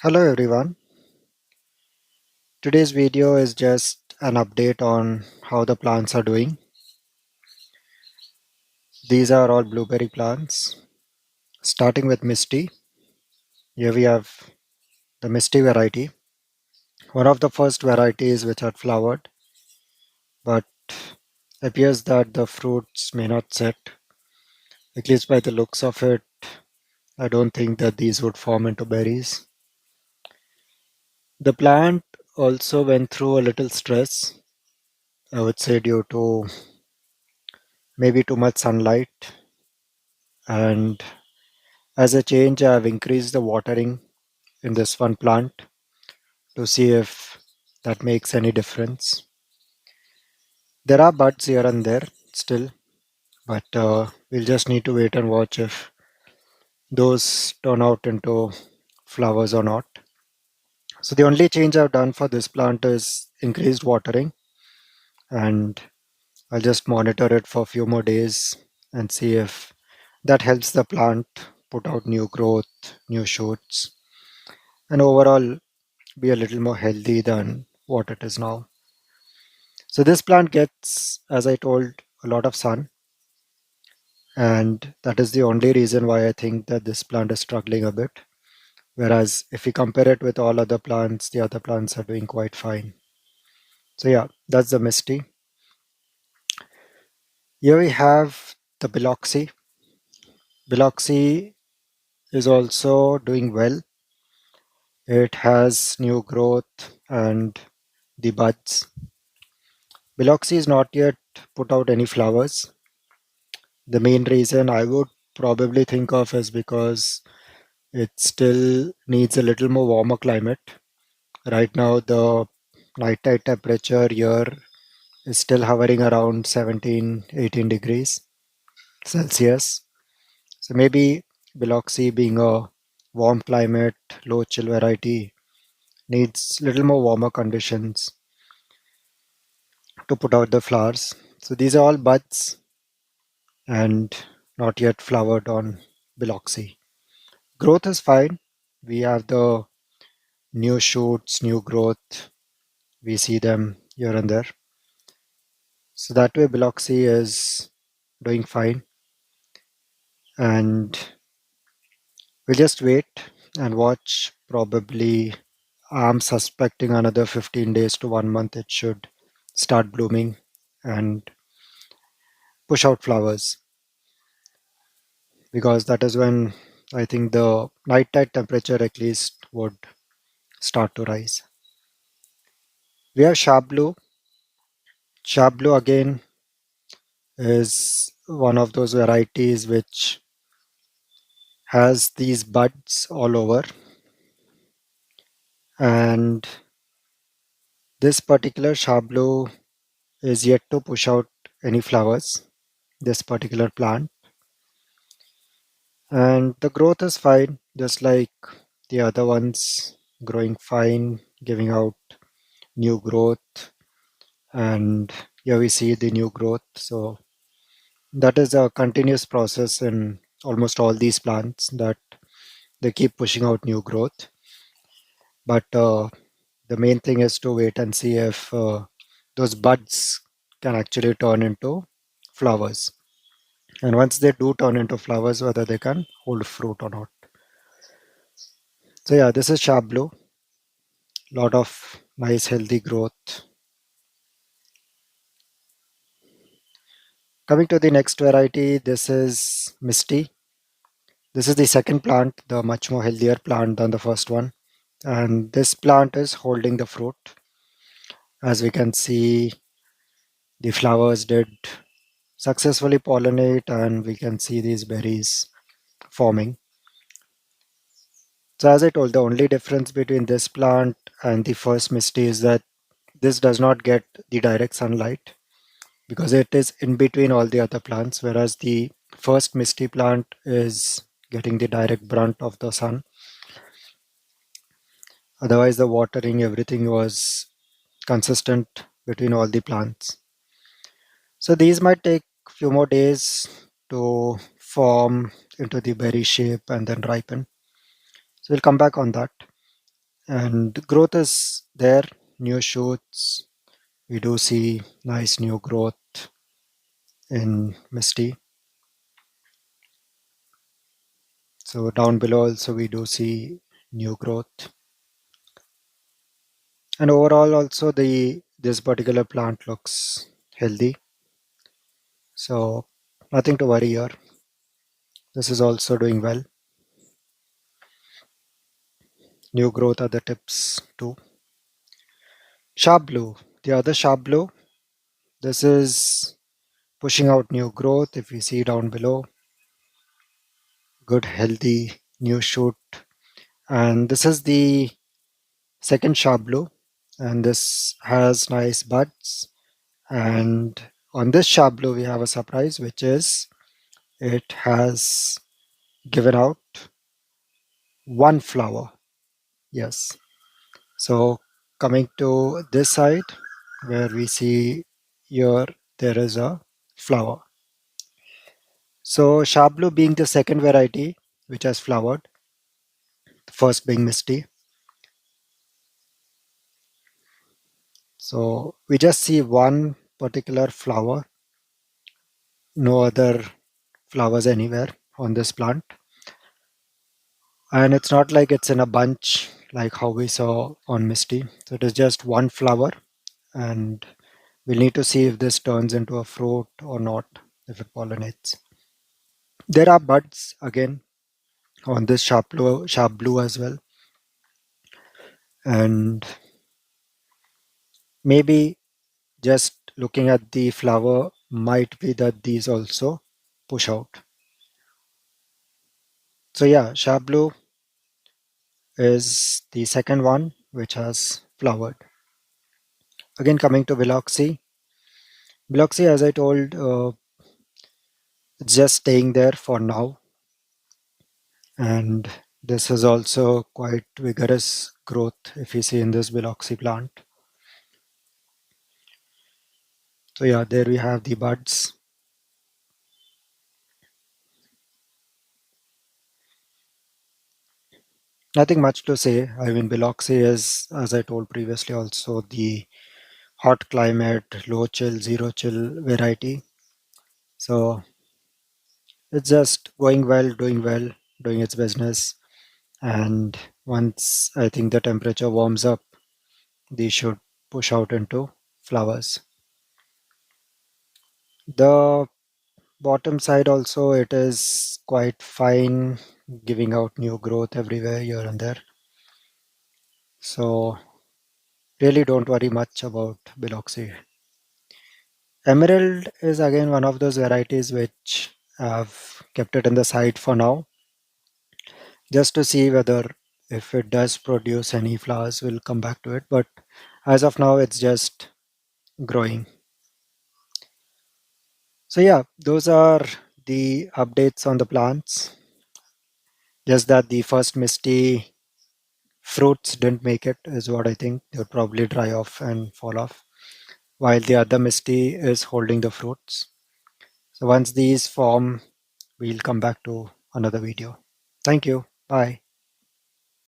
Hello everyone. Today's video is just an update on how the plants are doing. These are all blueberry plants. Starting with Misty. Here we have the Misty variety. One of the first varieties which had flowered, but appears that the fruits may not set. At least by the looks of it, I don't think that these would form into berries. The plant also went through a little stress, I would say due to maybe too much sunlight, and as a change, I have increased the watering in this one plant to see if that makes any difference. There are buds here and there still, but we'll just need to wait and watch if those turn out into flowers or not. So the only change I've done for this plant is increased watering, and I'll just monitor it for a few more days and see if that helps the plant put out new growth, new shoots, and overall be a little more healthy than what it is now. So this plant gets, as I told, a lot of sun, and that is the only reason why I think that this plant is struggling a bit. Whereas if we compare it with all other plants, the other plants are doing quite fine. So yeah, that's the Misty. Here we have the Biloxi. Biloxi is also doing well. It has new growth and the buds. Biloxi is not yet put out any flowers. The main reason I would probably think of is because it still needs a little more warmer climate. Right now, the nighttime temperature here is still hovering around 17, 18 degrees Celsius. So maybe Biloxi, being a warm climate, low chill variety, needs little more warmer conditions to put out the flowers. So these are all buds and not yet flowered on Biloxi. Growth is fine. We have the new shoots, new growth. We see them here and there. So that way Biloxi is doing fine. And we'll just wait and watch. Probably I'm suspecting another 15 days to 1 month it should start blooming and push out flowers, because that is when I think the nighttime temperature at least would start to rise. We have Sharpblue. Sharpblue again is one of those varieties which has these buds all over, and this particular Sharpblue is yet to push out any flowers, this particular plant, and the growth is fine, just like the other ones, growing fine, giving out new growth, and here we see the new growth. So that is a continuous process in almost all these plants, that they keep pushing out new growth. But the main thing is to wait and see if those buds can actually turn into flowers. And once they do turn into flowers, whether they can hold fruit or not. So yeah, this is Sharpblue. Lot of nice healthy growth. Coming to the next variety, this is Misty. This is the second plant, the much more healthier plant than the first one. And this plant is holding the fruit. As we can see, the flowers did successfully pollinate, and we can see these berries forming. So as I told, the only difference between this plant and the first Misty is that this does not get the direct sunlight because it is in between all the other plants, whereas the first Misty plant is getting the direct brunt of the sun. Otherwise, the watering, everything was consistent between all the plants. So these might take few more days to form into the berry shape and then ripen. So we'll come back on that. and growth is there. New shoots, we do see nice new growth in Misty. So down below also we do see new growth, and overall also the this particular plant looks healthy, so nothing to worry here. This is also doing well. New growth are the tips too. Sharp blue, the other sharp blue, this is pushing out new growth. If we see down below, good healthy new shoot, and this is the second sharp blue, and this has nice buds. And on this sharp blue we have a surprise, which is it has given out one flower. Yes. So coming to this side, where we see here there is a flower. So sharp blue being the second variety which has flowered, the first being Misty. So we just see one particular flower, no other flowers anywhere on this plant. And it's not like it's in a bunch like how we saw on Misty. So it is just one flower, and we'll need to see if this turns into a fruit or not, if it pollinates. There are buds again on this sharp blue as well, and maybe just looking at the flower might be that these also push out. So yeah, sharp blue is the second one which has flowered. Again, coming to Biloxi. Biloxi, as I told, it's just staying there for now, and this is also quite vigorous growth if you see in this Biloxi plant. So yeah, there we have the buds. Nothing much to say. I mean, Biloxi is, as I told previously, also the hot climate, low chill, zero chill variety. So it's just going well, doing its business. And once I think the temperature warms up, these should push out into flowers. The bottom side also, it is quite fine, giving out new growth everywhere here and there. So really don't worry much about Biloxi. Emerald is again one of those varieties which I've kept it in the side for now, just to see whether if it does produce any flowers, we'll come back to it. But as of now, it's just growing. So yeah, those are the updates on the plants. Just that the first Misty fruits didn't make it is what I think. They'll probably dry off and fall off, while the other Misty is holding the fruits. So once these form, we'll come back to another video. Thank you. Bye.